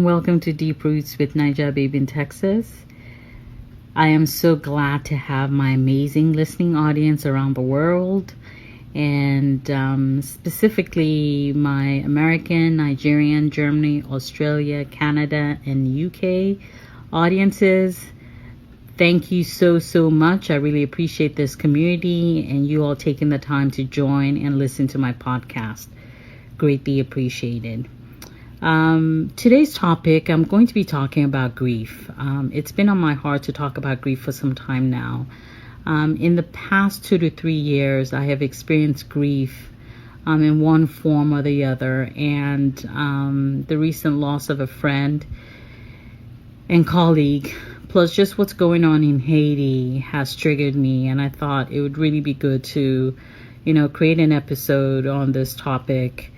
welcome to Deep Roots with Niger Babe in Texas. I am so glad to have my amazing listening audience around the world, and specifically my American, Nigerian, Germany, Australia, Canada, and UK audiences. Thank you so much. I really appreciate this community and you all taking the time to join and listen to my podcast. Greatly appreciated. Today's topic, I'm going to be talking about grief. It's been on my heart to talk about grief for some time now. In the past 2 to 3 years, I have experienced grief in one form or the other, and the recent loss of a friend and colleague, plus just what's going on in Haiti, has triggered me, and I thought it would really be good to, create an episode on this topic.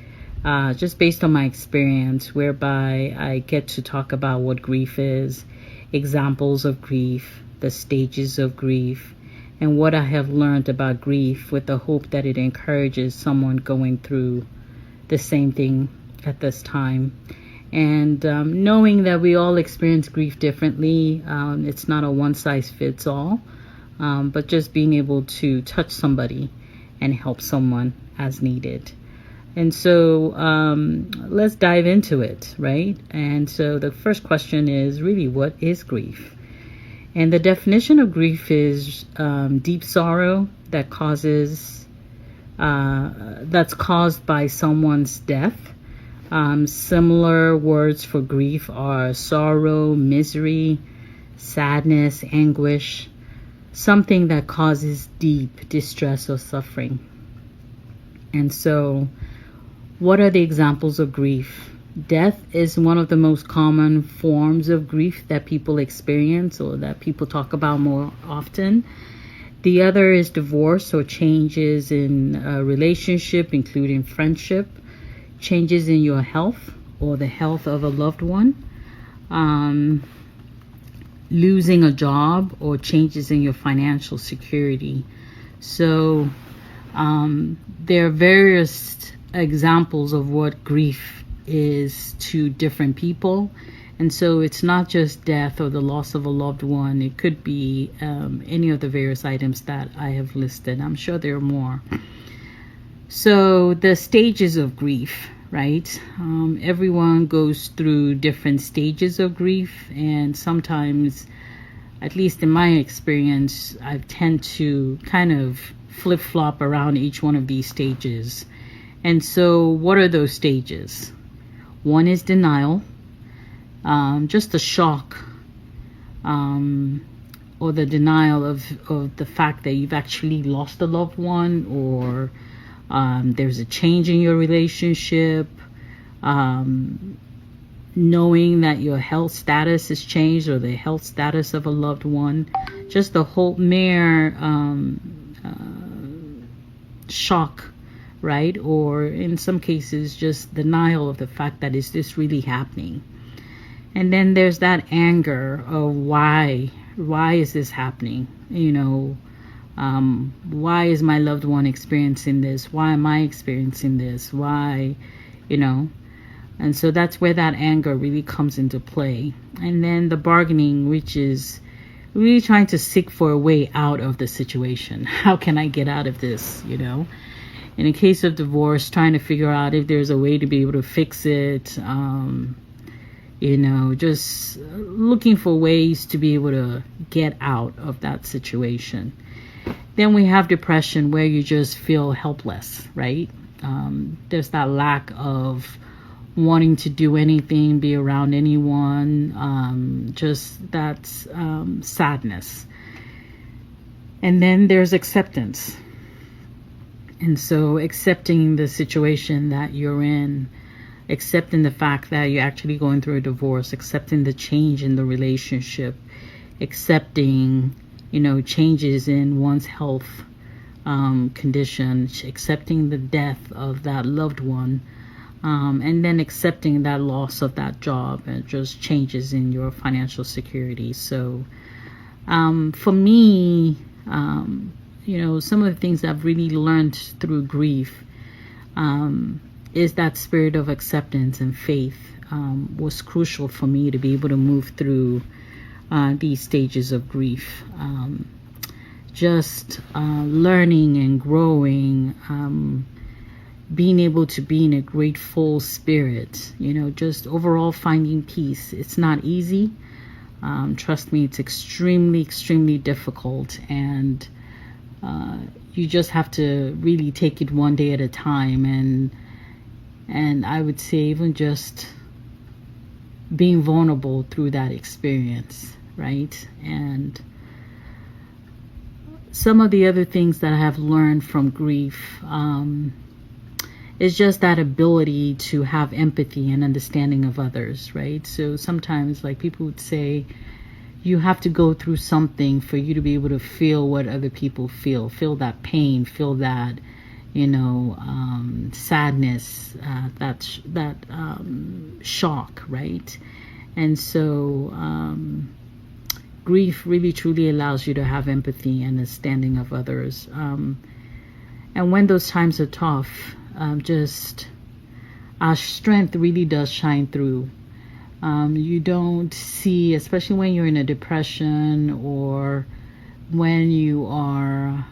Just based on my experience, whereby I get to talk about what grief is, examples of grief, the stages of grief, and what I have learned about grief, with the hope that it encourages someone going through the same thing at this time. And knowing that we all experience grief differently, it's not a one-size-fits-all, but just being able to touch somebody and help someone as needed. And so let's dive into it, right? And so the first question is really, what is grief? And the definition of grief is deep sorrow that's caused by someone's death. Similar words for grief are sorrow, misery, sadness, anguish, something that causes deep distress or suffering. And so, what are the examples of grief? Death is one of the most common forms of grief that people experience, or that people talk about more often. The other is divorce, or changes in a relationship, including friendship, changes in your health or the health of a loved one, losing a job, or changes in your financial security. So there are various examples of what grief is to different people, and so it's not just death or the loss of a loved one. It could be any of the various items that I have listed. I'm sure there are more. So the stages of grief, right? Everyone goes through different stages of grief, and sometimes, at least in my experience, I tend to kind of flip-flop around each one of these stages. And so what are those stages? One is denial, just the shock, or the denial of the fact that you've actually lost a loved one, or there's a change in your relationship, knowing that your health status has changed, or the health status of a loved one, just the whole mere shock, right? Or in some cases, just denial of the fact that, is this really happening? And then there's that anger of why is this happening? Why is my loved one experiencing this? Why am I experiencing this? Why, and so that's where that anger really comes into play. And then the bargaining, which is really trying to seek for a way out of the situation. How can I get out of this? In a case of divorce, trying to figure out if there's a way to be able to fix it, just looking for ways to be able to get out of that situation. Then we have depression, where you just feel helpless, right? There's that lack of wanting to do anything, be around anyone, just that sadness. And then there's acceptance. And so accepting the situation that you're in, accepting the fact that you're actually going through a divorce, accepting the change in the relationship, accepting, changes in one's health condition, accepting the death of that loved one, and then accepting that loss of that job, and just changes in your financial security. So for me, some of the things I've really learned through grief is that spirit of acceptance and faith was crucial for me to be able to move through these stages of grief. Just learning and growing, being able to be in a grateful spirit, just overall finding peace. It's not easy. Trust me, it's extremely, extremely difficult, and you just have to really take it one day at a time. And I would say even just being vulnerable through that experience, right? And some of the other things that I have learned from grief is just that ability to have empathy and understanding of others, right? So sometimes, like, people would say, you have to go through something for you to be able to feel what other people feel that pain, feel that, sadness, that shock, right? And so grief really truly allows you to have empathy and understanding of others. And when those times are tough, just our strength really does shine through. You don't see, especially when you're in a depression or when you are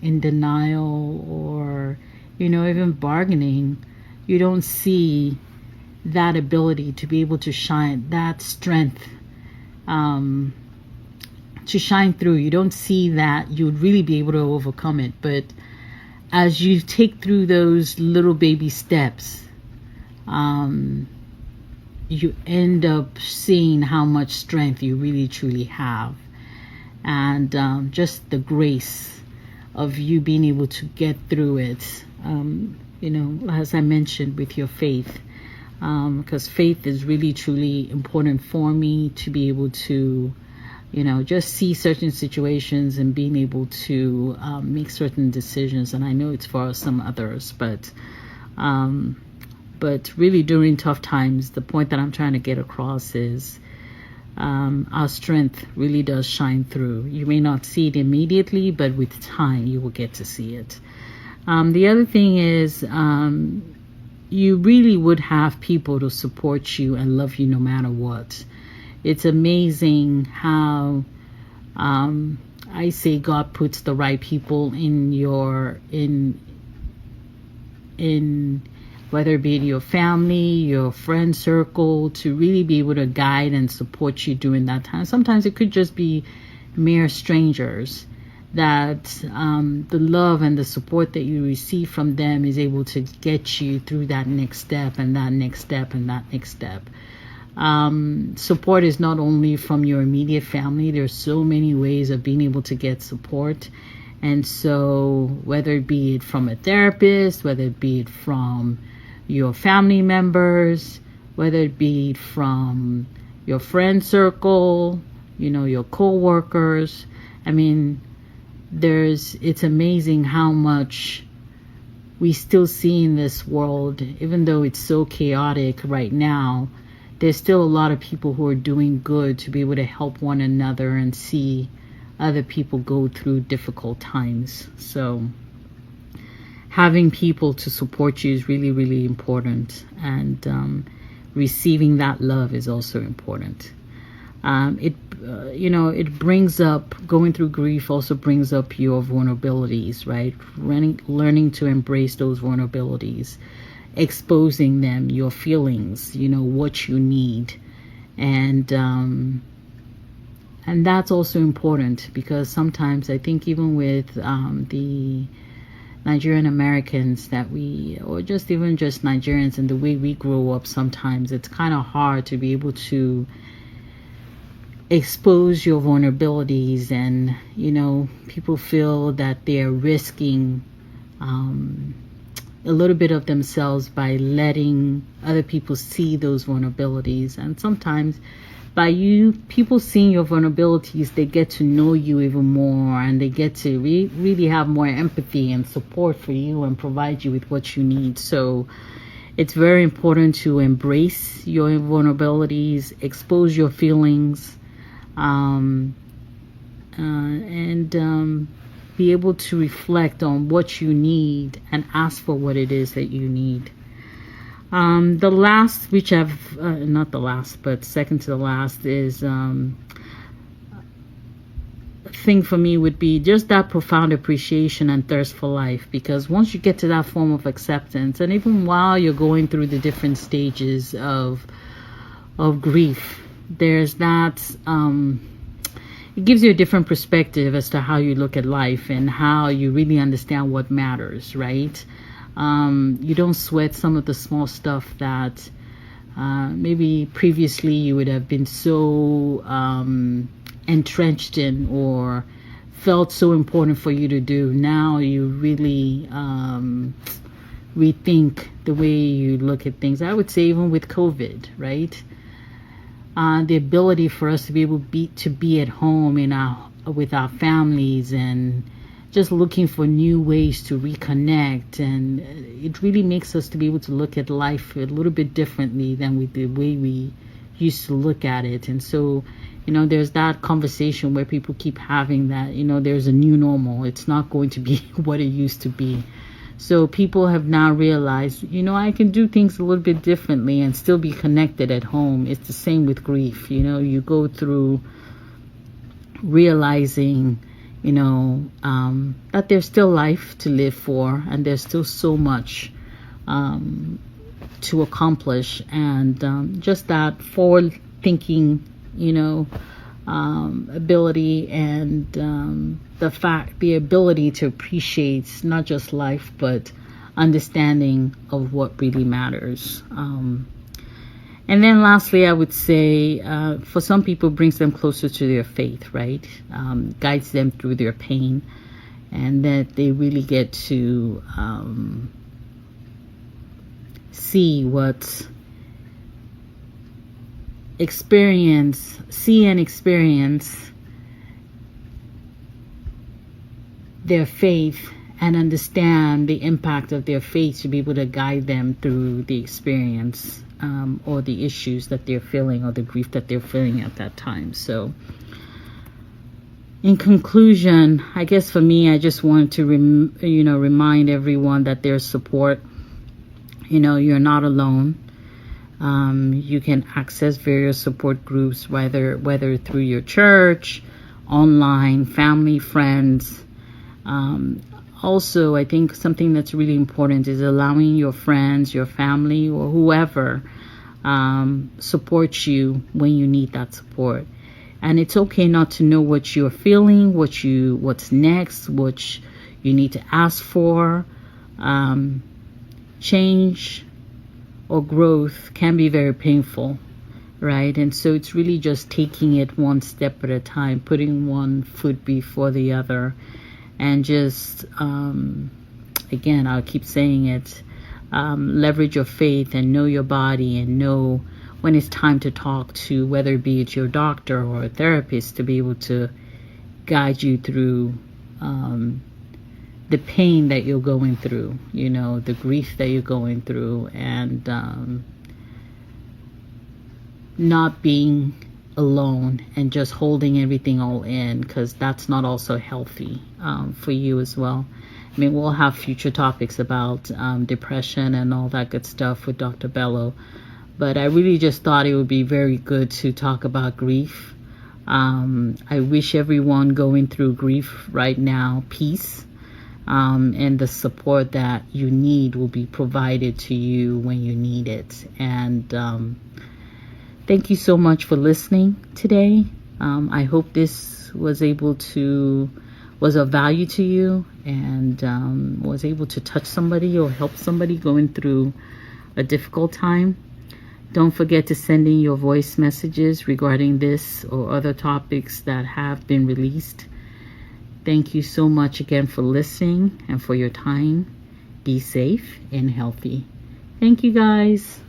in denial or, even bargaining, you don't see that ability to be able to shine, that strength to shine through. You don't see that you would really be able to overcome it. But as you take through those little baby steps, you end up seeing how much strength you really truly have, and just the grace of you being able to get through it, as I mentioned, with your faith, because faith is really truly important for me to be able to just see certain situations and being able to make certain decisions. And I know it's for some others, but really during tough times, the point that I'm trying to get across is our strength really does shine through. You may not see it immediately, but with time you will get to see it. The other thing is you really would have people to support you and love you no matter what. It's amazing how I say God puts the right people in whether it be your family, your friend circle, to really be able to guide and support you during that time. Sometimes it could just be mere strangers that the love and the support that you receive from them is able to get you through that next step and that next step and that next step. Support is not only from your immediate family. There's so many ways of being able to get support. And so whether it be it from a therapist, whether it be it from your family members, whether it be from your friend circle, your co-workers, I mean, it's amazing how much we still see in this world. Even though it's so chaotic right now, there's still a lot of people who are doing good to be able to help one another and see other people go through difficult times. So having people to support you is really, really important, and receiving that love is also important. It brings up, going through grief also brings up your vulnerabilities, right? Learning to embrace those vulnerabilities, exposing them, your feelings, what you need, and that's also important, because sometimes I think even with the Nigerian Americans or just Nigerians and the way we grow up, sometimes it's kind of hard to be able to expose your vulnerabilities, and people feel that they're risking a little bit of themselves by letting other people see those vulnerabilities. And sometimes by people seeing your vulnerabilities, they get to know you even more, and they get to really have more empathy and support for you and provide you with what you need. So it's very important to embrace your vulnerabilities, expose your feelings, and be able to reflect on what you need and ask for what it is that you need. The last, which I've, not the last, but second to the last, is thing for me would be just that profound appreciation and thirst for life. Because once you get to that form of acceptance, and even while you're going through the different stages of grief, there's that, it gives you a different perspective as to how you look at life and how you really understand what matters, right? You don't sweat some of the small stuff that maybe previously you would have been so entrenched in or felt so important for you to do. Now you really rethink the way you look at things. I would say even with COVID, right? The ability for us to be able to be at home with our families and just looking for new ways to reconnect, and it really makes us to be able to look at life a little bit differently than with the way we used to look at it. And so, there's that conversation where people keep having that, there's a new normal. It's not going to be what it used to be. So people have now realized, I can do things a little bit differently and still be connected at home. It's the same with grief. You go through realizing, that there's still life to live for, and there's still so much to accomplish, and just that forward thinking, ability, and the ability to appreciate not just life but understanding of what really matters. And then lastly, I would say for some people, brings them closer to their faith, right? Guides them through their pain, and that they really get to see and experience their faith and understand the impact of their faith to be able to guide them through the experience or the issues that they're feeling or the grief that they're feeling at that time. So in conclusion, I guess for me, I just wanted to remind everyone that there's support. You're not alone. You can access various support groups, whether through your church, online, family, friends. Also, I think something that's really important is allowing your friends, your family, or whoever support you when you need that support. And it's okay not to know what you're feeling, what's next, what you need to ask for. Change or growth can be very painful, right? And so it's really just taking it one step at a time, putting one foot before the other, and just, again, I'll keep saying it, leverage your faith and know your body, and know when it's time to talk to, whether it be your doctor or a therapist, to be able to guide you through the pain that you're going through, the grief that you're going through, and not being alone and just holding everything all in, because that's not also healthy for you as well. I mean, we'll have future topics about depression and all that good stuff with Dr. Bello, but I really just thought it would be very good to talk about grief. I wish everyone going through grief right now peace, and the support that you need will be provided to you when you need it. And thank you so much for listening today. I hope this was of value to you, and was able to touch somebody or help somebody going through a difficult time. Don't forget to send in your voice messages regarding this or other topics that have been released. Thank you so much again for listening and for your time. Be safe and healthy. Thank you, guys.